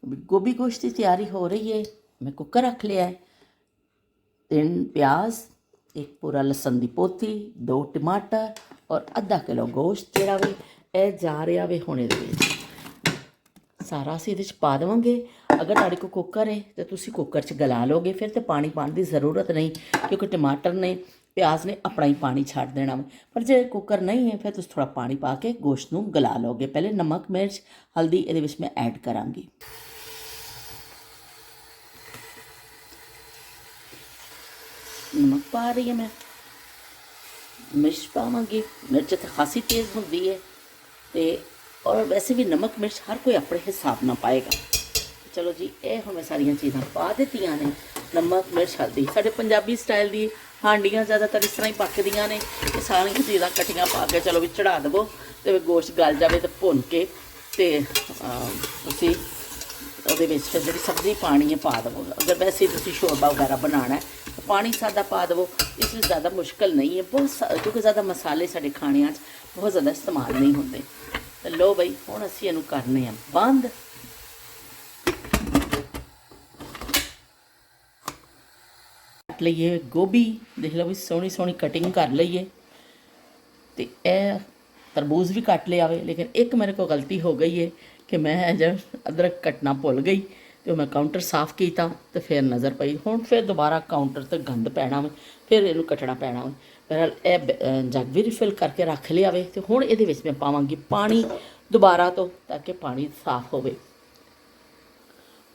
गोभी गोश्त की तैयारी हो रही है। मैं कुकर रख लिया है। 3 प्याज, एक पूरा लसन की पोथी, 2 टमाटर और आधा किलो गोश्त जोड़ा भी यह जा रहा वे हुणे दे विच। सारा असीं इहदे च पा देवांगे। अगर तुहाडे कोल कुकर है तो तुसीं कुकर च गला लोगे, फिर तो पानी पाने की ज़रूरत नहीं, क्योंकि टमाटर ने प्याज ने अपना ही पानी छड्ड देना। पर जे कुकर नहीं है फिर तुसीं थोड़ा पानी पा के गोश्त नूं गला लोगे। पहले नमक मिर्च हल्दी इहदे विच मैं ऐड करांगी। नमक पा रही है मैं, मिर्च पावांगी। मिर्च तो खासी तेज़ होंदी है तो और वैसे भी नमक मिर्च हर कोई अपने हिसाब ना पाएगा। चलो जी, ये हुण मैं सारियां चीज़ां पा दित्तियां ने। नमक मिर्च हल्दी साडे पंजाबी स्टाइल दी हांडियां ज़्यादातर इस तरह ही पकदियां ने। ये सारियां चीज़ां कट्टियां पा के चलो भी चढ़ा देवो तो गोश्त गल जाए तो भुन के तुसीं ਉਹਦੇ ਵਿੱਚ ਫਿਰ ਜਿਹੜੀ सब्जी पानी है पा देवो। अगर वैसे तुसीं शोरबा वगैरह बनाना है तो पानी सादा पा देवो। इसमें ज़्यादा मुश्किल नहीं है बहुत, क्योंकि ज़्यादा मसाले साडे खाणिਆਂ 'ਚ बहुत ज़्यादा इस्तेमाल नहीं होंदे। तो लो बई हुण असीं इहनूं करने आ बंद। कट लईए गोभी, देख लो भी सोहनी सोहनी कटिंग कर लईए। तो यह तरबूज भी कट लिया वे, लेकिन एक मेरे को गलती हो गई है कि मैं जब अदरक कटना भुल गई तो मैं काउंटर साफ़ किया तो फिर नज़र पई। हुण फिर दोबारा काउंटर ते गंद पैना वे, फिर इहनूं कटना पैना वे। बहरहाल यह जग भी रिफिल करके रख लिया वे। तो हुण इहदे विच मैं पावांगी पानी दोबारा तो, ताकि पानी साफ़ होवे।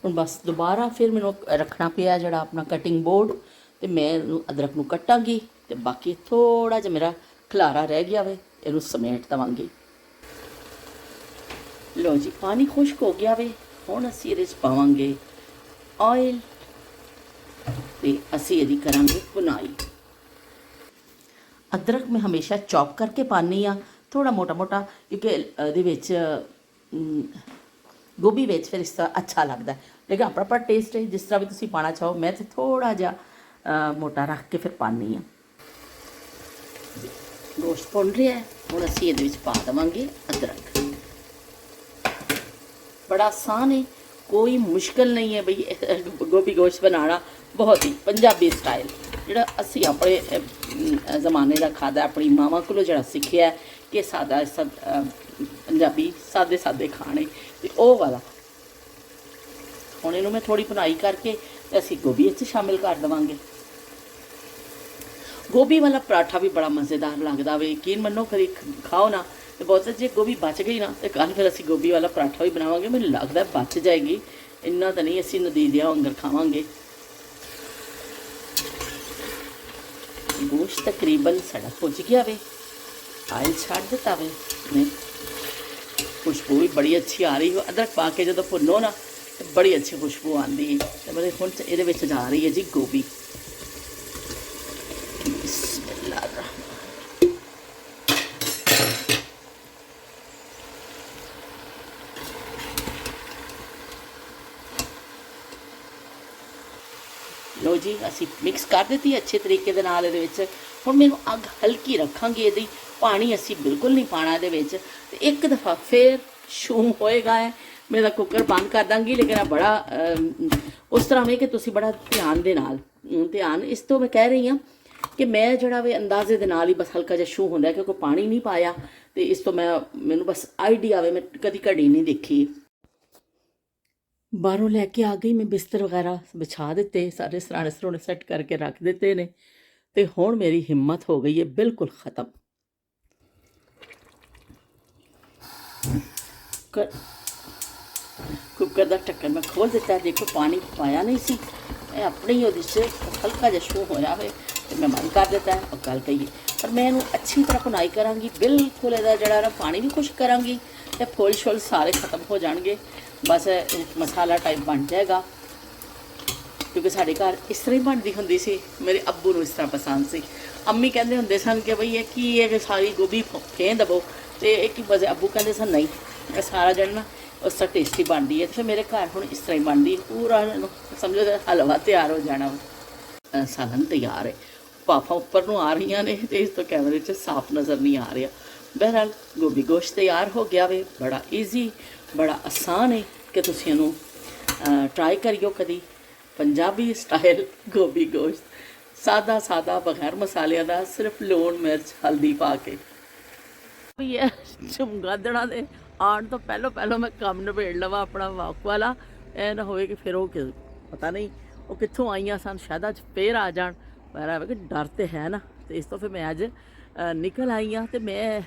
हुण बस दोबारा फिर मैनूं रखना पिया जिहड़ा अपना कटिंग बोर्ड, तो मैं अदरक नूं कटांगी। तो बाकी थोड़ा जिहा मेरा खलारा रह गया वे, इहनूं समेट देवांगी। लो जी, पानी खुश्क हो गया वे। हुण असीं इहदे च पावांगे ऑयल ते असीं इहदी करांगे भुनाई। अदरक मैं हमेशा चॉप करके पानी आ, थोड़ा मोटा मोटा, क्योंकि इहदे विच गोभी विच फिर इस तरह अच्छा लगता है। लेकिन अपना अपना टेस्ट है, जिस तरह भी तुसीं पाना चाहो। मैं तो थोड़ा जिहा मोटा रख के फिर पानी आ। गोश्त भुन रहा है, हुण असीं इहदे विच पा देवांगे अदरक। बड़ा आसान है, कोई मुश्किल नहीं है बई गोभी गोश्त बनाना। बहुत ही पंजाबी स्टाइल जिहड़ा असीं अपने ज़माने का खादा, अपनी मावां कोलों जिहड़ा सिक्खिआ कि सादा पंजाबी सादे सादे खाने, तो ओह वाला। हुण इहनूं मैं थोड़ी भुनाई करके असीं गोभी इस शामिल कर देवांगे। गोभी वाला पराठा भी बड़ा मज़ेदार लगता वे। यकीन मनो कभी खाओ ना तो बहुत, जे गोभी बच गई ना तो कल फिर असीं गोभी वाला पराठा भी बनावांगे। मैनूं लगदा बच जाएगी, इन्ना तो नहीं असीं नदीदिया वांगर खावांगे। गोश्त तकरीबन साडा भुज गया वे, आयल छड्ड दित्ता वे ने। खुशबू भी बड़ी अच्छी आ रही है। अदरक पा के जो भुनो ना तो बड़ी अच्छी खुशबू आती है। तो मेरे हुण इहदे विच जा रही है जी गोभी। लो जी, असी मिक्स कर दी अच्छे तरीके दे नाल। इहदे विच हुण मैनूं अग हल्की रखांगे इहदी, पानी असी बिल्कुल नहीं पाना इहदे विच। ते एक दफ़ा फिर शूम होएगा है, मैं कुकर बंद कर दांगी। लेकिन बड़ा उस तरह में कि तुसीं बड़ा ध्यान दे नाल, ध्यान इस तो मैं कह रही हाँ कि मैं जिहड़ा वे अंदाजे दे नाल ही बस हल्का जिहा शू हुंदा, क्योंकि पानी नहीं पाया। तो इस तो मैनूं बस आइडिया वे, मैं कदी घड़ी नहीं देखी। बाहरों लैके आ गई मैं, बिस्तर वगैरह बिछा दिते, सारे सराणे सरूणे सैट करके रख दिते ने। तो हुण मेरी हिम्मत हो गई है बिल्कुल ख़त्म। कुकर का ढक्कन मैं खोल दिता। देखो पानी पाया नहीं सी, अपने ही वो हल्का जिहा शो होया वे तो मैं बंद कर दिता है। और गल कही पर मैं इहनूं अच्छी तरह भुनाई करांगी, बिल्कुल इहदा जिहड़ा ना पानी भी खुश करांगी तो फुल शुल सारे खत्म हो जाएंगे। बस एक मसाला टाइप बन जाएगा, क्योंकि साढ़े घर इस तरह ही बनती होंदी सी। मेरे अब्बू नूं इस तरह पसंद सी। अम्मी कहते होंदे सन कि बई की है सारी गोभी फें दवो, तो एक ही वजह अब्बू कहते सन नहीं सारा जन ना उस तरह टेस्टी बनती है। तो फिर मेरे घर हुण इस तरह ही बनती, पूरा समझो हलवा तैयार हो जाना। सालन तैयार है, भाफा उपर नूं आ रही ने तो इस तो कैमरे च साफ नज़र नहीं आ रहा। बहरहाल गोभी गोश्त तैयार हो गया वे। बड़ा ईजी, बड़ा आसान है कि तुसीं इहनूं ट्राई करियो कभी पंजाबी स्टाइल गोभी गोश्त सादा सादा बगैर मसालिਆਂ ਦਾ सिर्फ लूण मिर्च हल्दी पा के ਵੀ ਇਹ ਚਮਗਾਦੜਾਂ ਦੇ ਆਉਣ ਤੋਂ ਪਹਿਲਾਂ ਮੈਂ ਕੰਮ ਨਿਬੇੜ ਲਵਾਂ ਆਪਣਾ ਵਾਕ ਵਾਲਾ। ਇਹ ਨਾ ਹੋਵੇ ਕਿ ਫਿਰ ਉਹ ਪਤਾ ਨਹੀਂ ਉਹ ਕਿੱਥੋਂ ਆਈਆਂ ਸਨ, ਸ਼ਾਇਦ ਅੱਜ ਫੇਰ ਆ ਜਾਣ। ਪਰ ਐਵੇਂ ਕਿ ਡਰ ਤੇ ਹੈ ਨਾ, ਤੇ ਇਸ ਤੋਂ ਫਿਰ ਮੈਂ ਅੱਜ ਨਿਕਲ ਆਈ ਹਾਂ। ਤੇ ਮੈਂ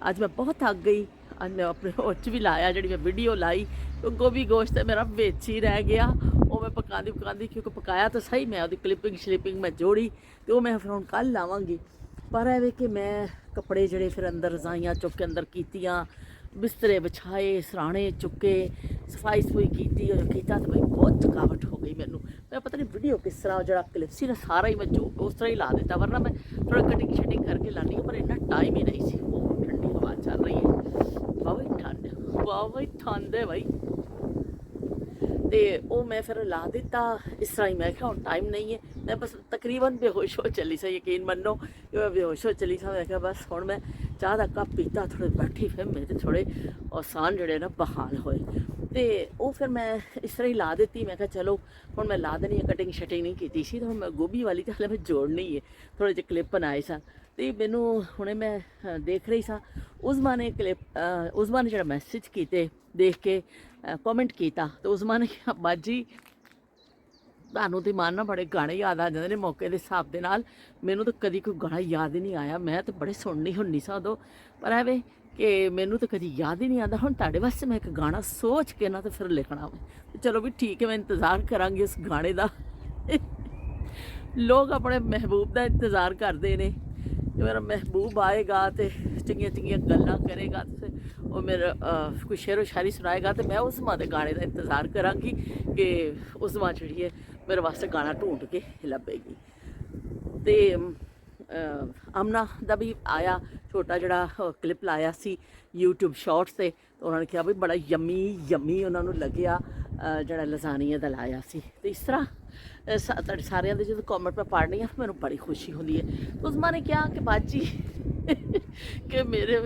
ਅੱਜ ਮੈਂ ਬਹੁਤ ਥੱਕ ਗਈ। ਅੱਜ ਮੈਂ ਆਪਣੇ ਉਹ 'ਚ ਵੀ ਲਾਇਆ, ਜਿਹੜੀ ਮੈਂ ਵੀਡੀਓ ਲਾਈ ਗੋਭੀ ਗੋਸ਼ਤ ਤੇ ਮੇਰਾ ਵਿੱਚ ਹੀ ਰਹਿ ਗਿਆ। ਉਹ ਮੈਂ ਪਕਾਉਂਦੀ ਕਿਉਂਕਿ ਪਕਾਇਆ ਤਾਂ ਸਹੀ, ਮੈਂ ਉਹਦੀ ਕਲਿੱਪਿੰਗ ਮੈਂ ਜੋੜੀ ਤੇ ਉਹ ਮੈਂ ਫਿਰ ਹੁਣ ਕੱਲ੍ਹ ਲਾਵਾਂਗੀ। ਪਰ ਐਵੇਂ ਕਿ ਮੈਂ ਕੱਪੜੇ ਜਿਹੜੇ ਫਿਰ ਅੰਦਰ ਰਜ਼ਾਈਆਂ ਚੁੱਕ ਕੇ ਅੰਦਰ ਕੀਤੀਆਂ, ਬਿਸਤਰੇ ਵਿਛਾਏ, ਸਰਾਣੇ ਚੁੱਕੇ, ਸਫਾਈ ਕੀਤੀ ਕੀਤਾ ਤਾਂ ਬਈ ਬਹੁਤ ਥਕਾਵਟ ਹੋ ਗਈ ਮੈਨੂੰ। ਮੈਂ ਪਤਾ ਨਹੀਂ ਵੀਡੀਓ ਕਿਸ ਤਰ੍ਹਾਂ ਜਿਹੜਾ ਕਲਿੱਪ ਸੀ ਨਾ ਸਾਰਾ ਹੀ ਮੈਂ ਜੋ ਉਸ ਤਰ੍ਹਾਂ ਹੀ ਲਾ ਦਿੱਤਾ, ਵਰਨਾ ਮੈਂ ਥੋੜਾ ਕਟਿੰਗ ਸ਼ਟਿੰਗ ਕਰਕੇ ਲਾਉਂਦੀ ਹਾਂ, ਪਰ ਇੰਨਾ ਟਾਈਮ ਹੀ ਨਹੀਂ ਸੀ। ਉਹ ਠੰਡੀ ਹਵਾ ਚੱਲ ਰਹੀ ਹੈ, ਵਾਹ ਠੰਡ ਹੈ ਬਾਈ। ਤੇ ਉਹ ਮੈਂ ਫਿਰ ਲਾ ਦਿੱਤਾ ਇਸ ਤਰ੍ਹਾਂ ਹੀ। ਮੈਂ ਕਿਹਾ ਹੁਣ ਟਾਈਮ ਨਹੀਂ ਹੈ, ਮੈਂ ਬਸ ਤਕਰੀਬਨ ਬੇਹੋਸ਼ ਹੋ ਚੱਲੀ ਸਾਂ, ਯਕੀਨ ਮੰਨੋ ਕਿ ਮੈਂ ਬੇਹੋਸ਼ ਹੋ ਚੱਲੀ ਸਾਂ। ਮੈਂ ਕਿਹਾ ਬਸ ਹੁਣ ਮੈਂ ਚਾਹ ਦਾ ਕੱਪ ਪੀਤਾ, ਥੋੜ੍ਹੇ ਬੈਠੀ, ਫਿਰ ਮੇਰੇ ਥੋੜ੍ਹੇ ਆਸਾਨ ਜਿਹੜੇ ਨਾ ਬਹਾਲ ਹੋਏ। ਤੇ ਉਹ ਫਿਰ ਮੈਂ ਇਸ ਤਰ੍ਹਾਂ ਹੀ ਲਾ ਦਿੱਤੀ। ਮੈਂ ਕਿਹਾ ਚਲੋ ਹੁਣ ਮੈਂ ਲਾ ਦੇਣੀ ਹੈ, ਕਟਿੰਗ ਸ਼ਟਿੰਗ ਨਹੀਂ ਕੀਤੀ ਸੀ। ਤਾਂ ਹੁਣ ਮੈਂ ਗੋਭੀ ਵਾਲੀ ਤਾਂ ਹਲੇ ਮੈਂ ਜੋੜਨੀ ਹੈ, ਥੋੜ੍ਹੇ ਜਿਹੇ ਕਲਿੱਪ ਬਣਾਏ ਸਨ। ਅਤੇ ਮੈਨੂੰ ਹੁਣੇ ਮੈਂ ਦੇਖ ਰਹੀ ਸਾਂ ਉਸਮਾ ਨੇ ਉਸਮਾ ਨੇ ਜਿਹੜਾ ਮੈਸੇਜ ਕੀਤੇ ਦੇਖ ਕੇ ਕਮੈਂਟ ਕੀਤਾ, ਤੇ ਉਸਮਾ ਨੇ ਕਿਹਾ ਬਾਜੀ ਤੁਹਾਨੂੰ ਤੇ ਮਨ ਨਾ ਬੜੇ ਗਾਣੇ ਯਾਦ ਆ ਜਾਂਦੇ ਨੇ ਮੌਕੇ ਦੇ ਹਿਸਾਬ ਦੇ ਨਾਲ। ਮੈਨੂੰ ਤਾਂ ਕਦੀ ਕੋਈ ਗਾਣਾ ਯਾਦ ਹੀ ਨਹੀਂ ਆਇਆ, ਮੈਂ ਤਾਂ ਬੜੇ ਸੁਣਨੀ ਹੁੰਦੀ ਸਾਂ ਉਦੋਂ, ਪਰ ਐਵੇਂ ਕਿ ਮੈਨੂੰ ਤਾਂ ਕਦੀ ਯਾਦ ਹੀ ਨਹੀਂ ਆਉਂਦਾ। ਹੁਣ ਤੁਹਾਡੇ ਵਾਸਤੇ ਮੈਂ ਇੱਕ ਗਾਣਾ ਸੋਚ ਕੇ ਨਾ ਤੇ ਫਿਰ ਲਿਖਣਾ ਵਾ। ਚਲੋ ਵੀ ਠੀਕ ਹੈ, ਮੈਂ ਇੰਤਜ਼ਾਰ ਕਰਾਂਗੀ ਉਸ ਗਾਣੇ ਦਾ। ਲੋਕ ਆਪਣੇ ਮਹਿਬੂਬ ਦਾ ਇੰਤਜ਼ਾਰ ਕਰਦੇ ਨੇ ਕਿ ਮੇਰਾ ਮਹਿਬੂਬ ਆਏਗਾ ਅਤੇ ਚੰਗੀਆਂ ਗੱਲਾਂ ਕਰੇਗਾ, ਅਤੇ ਉਹ ਮੇਰਾ ਕੋਈ ਸ਼ੇਰੋ ਸ਼ਾਇਰੀ ਸੁਣਾਏਗਾ, ਅਤੇ ਮੈਂ ਉਸ ਮਾਂ ਦੇ ਗਾਣੇ ਦਾ ਇੰਤਜ਼ਾਰ ਕਰਾਂਗੀ ਕਿ ਉਸ ਮਾਂ ਜਿਹੜੀ ਹੈ ਮੇਰੇ ਵਾਸਤੇ ਗਾਣਾ ਢੂੰਡ ਕੇ ਲੱਭੇਗੀ। ਅਤੇ ਅਮਨਾ ਦਾ ਵੀ ਆਇਆ ਛੋਟਾ ਜਿਹੜਾ ਕਲਿੱਪ ਲਾਇਆ ਸੀ YouTube ਸ਼ਾਰਟਸ 'ਤੇ, ਉਹਨਾਂ ਨੇ ਕਿਹਾ ਵੀ ਬੜਾ ਯੰਮੀ ਉਹਨਾਂ ਨੂੰ ਲੱਗਿਆ ਜਿਹੜਾ ਲਜ਼ਾਨੀਆ ਦਾ ਲਾਇਆ ਸੀ। ਅਤੇ ਇਸ ਤਰ੍ਹਾਂ ਤੁਹਾਡੇ ਸਾਰਿਆਂ ਦੇ ਜਦੋਂ ਕਮੈਂਟ ਮੈਂ ਪੜ੍ਹਨੀ ਆ ਮੈਨੂੰ ਬੜੀ ਖੁਸ਼ੀ ਹੁੰਦੀ ਹੈ। ਉਸਮਾ ਨੇ ਕਿਹਾ ਕਿ ਬਾਜੀ ਕਿ ਮੇਰੇ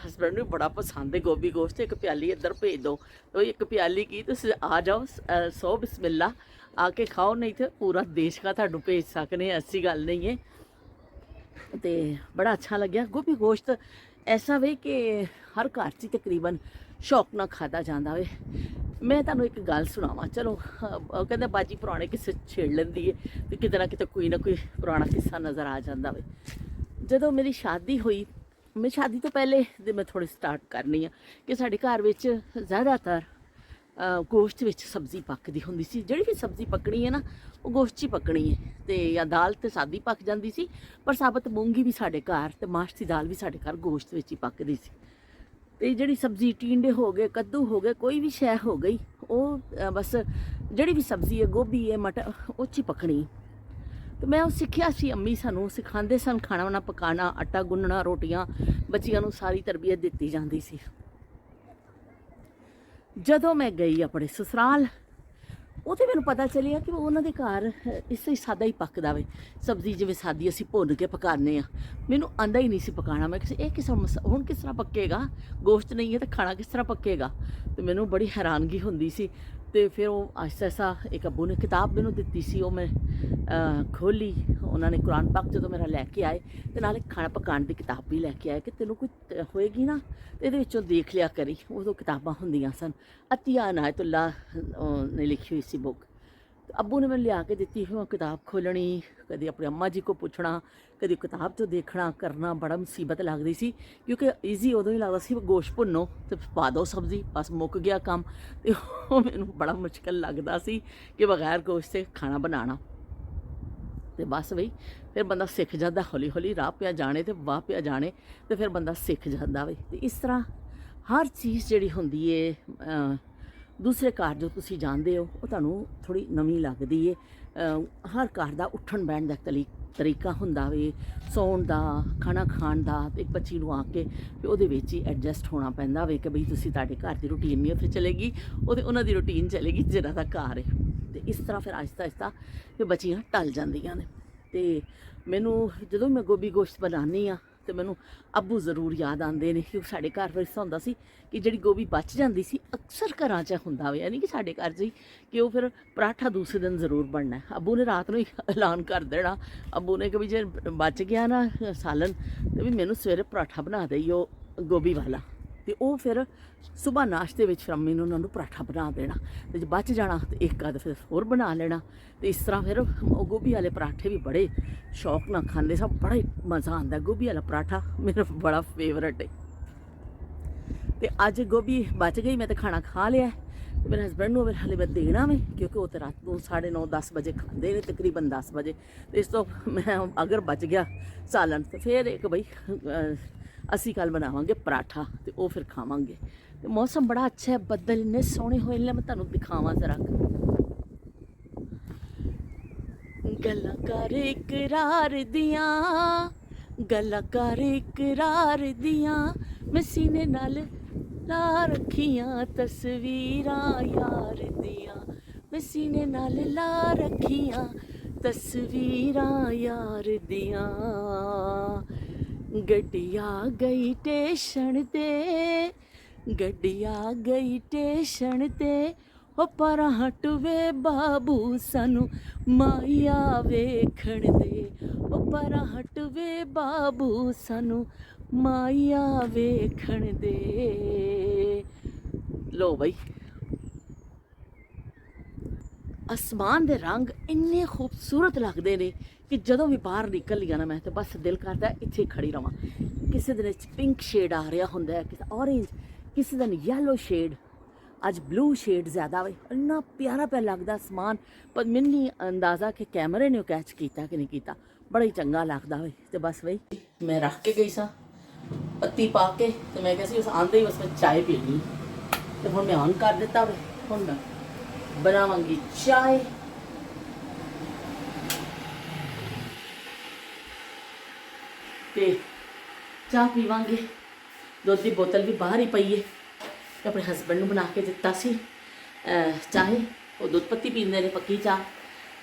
ਹਸਬੈਂਡ ਨੂੰ ਬੜਾ ਪਸੰਦ ਹੈ ਗੋਭੀ ਗੋਸ਼ਤ, ਇੱਕ ਪਿਆਲੀ ਇੱਧਰ ਭੇਜ ਦਿਓ। तो एक प्याली की ਤੁਸੀਂ ਆ ਜਾਓ, ਸੋ ਬਿਸਮਿल्ला आके खाओ, नहीं तो पूरा देश का ਤੁਹਾਨੂੰ ਭੇਜ सकने, ऐसी गल नहीं है। तो बड़ा अच्छा लग्या। गोभी गोश्त ऐसा वे कि हर घर च तकरीबन शौक ना खादा जाता वे। मैं तुहानूं एक गल सुनावां, चलो कहते बाजी पुराने किस्से छेड़ लैंदी है, तो किते ना किते कोई ना कोई पुराना किस्सा नज़र आ जाता वे। जदों मेरी शादी हुई, मैं शादी तो पहले मैं थोड़ी स्टार्ट करनी है कि साडे घर विच ज़्यादातर गोश्त विच सब्ज़ी पकदी हुंदी सी। जिहड़ी भी सब्ज़ी पकनी है ना वो गोश्त 'च ही पकनी है। तो या दाल तो सादी पक जाती सी, पर साबत मूंगी भी साडे घर ते माश दी दाल भी साडे घर गोश्त विच ही पकदी सी। तो जिहड़ी सब्ज़ी टींडे हो गए, कद्दू हो गए, कोई भी शै हो गई, वो बस जिहड़ी भी सब्ज़ी है, गोभी है, मटर, वो च ही पकनी। तो मैं वो सीखिया सी, अम्मी सानू सिखांदे सन खाना वाना पकाना, आटा गुन्नना, रोटियां बच्चियां नू सारी तरबियत दित्ती जांदी सी। जदों मैं गई अपने ससुराल, उते मैनूं पता चलिया कि उन्हां दे घर इस सादा ही पकदा वे। सब्जी जिवें सादी असीं भुन के पकाने आ, मैनूं आंदा ही नहीं सी पकाना। मैं किसी किस हुण किस तरह पकेगा, गोश्त नहीं है तो खाना किस तरह पकेगा। तो मैनूं बड़ी हैरानगी हुंदी सी। तो फिर वो आहिस्ता आहिस्ता एक अबू ने किताब मैनूं दित्ती सी, वो मैं खोली। उन्होंने कुरान पाक जो मेरा लैके आए, तो नाले खाना पकाने की किताब भी लैके आए कि तेनों कोई होएगी ना तो ये विचों देख लिया करी। उदों किताबां हुंदियां सन, अतिया इनायतुल्लाह ने लिखी हुई सी बुक। तो अबू ने मैं लिया के दी हुई किताब खोलनी, कभी अपनी अम्मा जी को पूछना, कभी किताब तो देखना करना, बड़ा मुसीबत लगती सी। क्योंकि ईजी उदों ही लगता सी गोश्त भुनो तो पा दो सब्जी, बस मुक गया काम। तो मैनूं बड़ा मुश्किल लगता सी कि बगैर गोश्त से खाना बनाना। तो बस बई फिर बंदा सीख जाता, हौली हौली राह पिया जाने तो वाह पिया जाने, तो फिर बंदा सीख जाता वे। तो इस तरह हर चीज़ जिहड़ी हुंदी है दूसरे घर जो तुसी जानते हो वो तुहानूं थोड़ी नवीं लगदी है। हर घर का उठन बैठण दा तरीका हुंदा वे, सौण दा, खाना खाण दा। एक बच्ची नूं आके फिर उहदे विच ही एडजस्ट होना पैंदा वे कि बई तुसी तुहाडे घर दी रूटीन नहीं उत्थे चलेगी, उहदे उन्हां दी रूटीन चलेगी जिन्हां दा घर है। तो इस तरह फिर आहिस्ता आहिस्ता फिर बच्चियां टल जांदियां ने। तो मैनूं जदों मैं गोभी गोश्त बनानी आ ਤੇ ਮੈਨੂੰ ਅੱਬੂ ਜ਼ਰੂਰ ਯਾਦ ਆਉਂਦੇ ਨੇ ਕਿ ਸਾਡੇ ਘਰ ਵਿੱਚ ਹੁੰਦਾ ਸੀ ਕਿ ਜਿਹੜੀ ਗੋਭੀ ਬਚ ਜਾਂਦੀ ਸੀ, ਅਕਸਰ ਘਰਾਂ 'ਚ ਹੁੰਦਾ ਹੋਇਆ ਨਹੀਂ ਕਿ ਸਾਡੇ ਘਰ 'ਚ ਹੀ, ਕਿ ਉਹ ਫਿਰ ਪਰਾਠਾ ਦੂਸਰੇ ਦਿਨ ਜ਼ਰੂਰ ਬਣਨਾ। ਅੱਬੂ ਨੇ ਰਾਤ ਨੂੰ ਹੀ ਐਲਾਨ ਕਰ ਦੇਣਾ, ਅੱਬੂ ਨੇ ਕਿ ਵੀ ਜੇ ਬਚ ਗਿਆ ਨਾ ਸਾਲਨ ਤੇ ਵੀ ਮੈਨੂੰ ਸਵੇਰੇ ਪਰਾਠਾ ਬਣਾ ਦੇਈ ਉਹ ਗੋਭੀ ਵਾਲਾ। ਤੇ ਉਹ ਫਿਰ ਸੁਬਾਹ ਨਾਸ਼ਤੇ ਵਿੱਚ ਸ਼ਾਮੀ ਨੂੰ ਉਹਨਾਂ ਨੂੰ ਪਰਾਠਾ ਬਣਾ ਦੇਣਾ, ਤੇ ਜੇ ਬਚ ਜਾਣਾ ਤੇ ਇੱਕ ਅੱਧ ਫਿਰ ਹੋਰ ਬਣਾ ਲੈਣਾ। ਤੇ ਇਸ ਤਰ੍ਹਾਂ ਫਿਰ ਉਹ ਗੋਭੀ ਵਾਲੇ ਪਰਾਠੇ ਵੀ ਬੜੇ ਸ਼ੌਕ ਨਾਲ ਖਾਂਦੇ ਸਭ, ਬੜਾ ਹੀ ਮਜ਼ਾ ਆਉਂਦਾ। ਗੋਭੀ ਵਾਲਾ ਪਰਾਠਾ ਮੇਰਾ ਬੜਾ ਫੇਵਰਟ ਹੈ। ਤੇ ਅੱਜ ਗੋਭੀ ਬਚ ਗਈ, ਮੈਂ ਤਾਂ ਖਾਣਾ ਖਾ ਲਿਆ ਤੇ ਮੇਰੇ ਹਸਬੈਂਡ ਨੂੰ ਹਾਲੇ ਮੈਂ ਦੇਣਾ ਵੇ, ਕਿਉਂਕਿ ਉਹ ਤਾਂ ਰਾਤ ਨੂੰ 9:30 10 ਵਜੇ ਖਾਂਦੇ ਨੇ, ਤਕਰੀਬਨ 10 ਵਜੇ। ਤੇ ਇਸ ਤੋਂ ਮੈਂ ਅਗਰ ਬਚ ਗਿਆ ਸਾਲਨ ਤੇ ਫਿਰ ਇੱਕ ਬਈ ਅਸੀਂ ਕੱਲ੍ਹ ਬਣਾਵਾਂਗੇ ਪਰਾਠਾ ਤੇ ਉਹ ਫਿਰ ਖਾਵਾਂਗੇ। ਤੇ ਮੌਸਮ ਬੜਾ ਅੱਛਾ ਹੈ, ਬੱਦਲ ਇੰਨੇ ਸੋਹਣੇ ਹੋਏ ਨੇ, ਮੈਂ ਤੁਹਾਨੂੰ ਦਿਖਾਵਾਂ ਜ਼ਰਾ। ਗੱਲਾਂ ਕਰ ਇਕਰਾਰ ਦੀਆਂ, ਗੱਲਾਂ ਕਰ ਇਕਰਾਰ ਦੀਆਂ, ਮੈਂ ਸੀਨੇ ਨਾਲ ਲਾ ਰੱਖੀਆਂ ਤਸਵੀਰਾਂ ਯਾਰ ਦੀਆਂ, ਮੈਂ ਸੀਨੇ ਨਾਲ ਲਾ ਰੱਖੀਆਂ ਤਸਵੀਰਾਂ ਯਾਰ ਦੀਆਂ। ਗੱਡੀ ਆ ਗਈ ਟੇਸ਼ਨ ਤੇ, ਗੱਡੀ ਆ ਗਈ ਟੇਸ਼ਨ ਤੇ, ਉਹ ਪਰਾਂ ਹਟ ਵੇ ਬਾਬੂ ਸਾਨੂੰ ਮਾਇਆ ਵੇਖਣ ਦੇ, ਉਹ ਪਰਾਂ ਹਟ ਵੇ ਬਾਬੂ ਸਾਨੂੰ ਮਾਇਆ ਵੇਖਣ ਦੇ। ਲੋ ਬਈ, ਅਸਮਾਨ ਦੇ ਰੰਗ ਇੰਨੇ ਖੂਬਸੂਰਤ ਲੱਗਦੇ ਨੇ ਕਿ ਜਦੋਂ ਵੀ ਬਾਹਰ ਨਿਕਲ ਲਿਆ ਨਾ ਮੈਂ ਤਾਂ ਬਸ ਦਿਲ ਕਰਦਾ ਇੱਥੇ ਖੜੀ ਰਵਾਂ। ਕਿਸੇ ਦਿਨ ਪਿੰਕ ਸ਼ੇਡ ਆ ਰਿਹਾ ਹੁੰਦਾ, ਕਿਸੇ ਔਰੇਂਜ, ਕਿਸੇ ਦਿਨ ਯੈਲੋ ਸ਼ੇਡ, ਅੱਜ ਬਲੂ ਸ਼ੇਡ ਜ਼ਿਆਦਾ ਵੇ। ਇੰਨਾ ਪਿਆਰਾ ਪਿਆ ਲੱਗਦਾ ਅਸਮਾਨ, ਪਰ ਮੈਨੂੰ ਨਹੀਂ ਅੰਦਾਜ਼ਾ ਕਿ ਕੈਮਰੇ ਨੇ ਉਹ ਕੈਚ ਕੀਤਾ ਕਿ ਨਹੀਂ ਕੀਤਾ। ਬੜਾ ਹੀ ਚੰਗਾ ਲੱਗਦਾ ਵੇ। ਤੇ ਬਸ ਬਈ ਮੈਂ ਰੱਖ ਕੇ ਗਈ ਸਾਂ ਪੱਤੀ ਪਾ ਕੇ, ਤੇ ਮੈਂ ਕਿਹਾ ਸੀ ਉਸ ਆਉਂਦੇ ਹੀ ਬਸ ਮੈਂ ਚਾਹ ਪੀਣੀ, ਤੇ ਹੁਣ ਮੈਂ ਔਨ ਕਰ ਦਿੱਤਾ ਵੇ। ਹੁਣ ਮੈਂ ਬਣਾਵਾਂਗੀ ਚਾਹ। ਤੇ ਚਾਹ ਪੀਵਾਂਗੇ। ਦੁੱਧ ਦੀ ਬੋਤਲ ਵੀ ਬਾਹਰ ਹੀ ਪਈ ਹੈ, ਆਪਣੇ ਹਸਬੈਂਡ ਨੂੰ ਬਣਾ ਕੇ ਦਿੱਤਾ ਸੀ ਚਾਹ। ਉਹ ਦੁੱਧ ਪੱਤੀ ਪੀਂਦੇ ਨੇ, ਪੱਕੀ ਚਾਹ,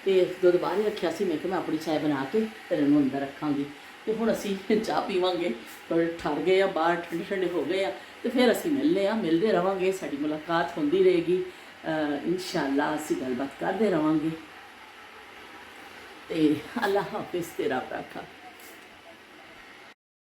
ਤੇ ਦੁੱਧ ਬਾਹਰ ਹੀ ਰੱਖਿਆ ਸੀ। ਮੈਂ ਕਿਹਾ ਮੈਂ ਆਪਣੀ ਚਾਹ ਬਣਾ ਕੇ ਫਿਰ ਇਹਨੂੰ ਅੰਦਰ ਰੱਖਾਂਗੀ। ਤੇ ਹੁਣ ਅਸੀਂ ਚਾਹ ਪੀਵਾਂਗੇ, ਥੋੜ੍ਹੇ ਠਰ ਗਏ ਆ, ਬਾਹਰ ਠੰਡੇ ਠੰਡੇ ਹੋ ਗਏ ਆ, ਤੇ ਫਿਰ ਅਸੀਂ ਮਿਲਦੇ ਰਵਾਂਗੇ। ਸਾਡੀ ਮੁਲਾਕਾਤ ਹੁੰਦੀ ਰਹੇਗੀ ਇੰਸ਼ਾਅੱਲਾ, ਅਸੀਂ ਗੱਲਬਾਤ ਕਰਦੇ ਰਵਾਂਗੇ। ਤੇ ਅੱਲਾ ਹਾਫਿਜ਼, ਤੇਰਾ ਰੱਖਾ।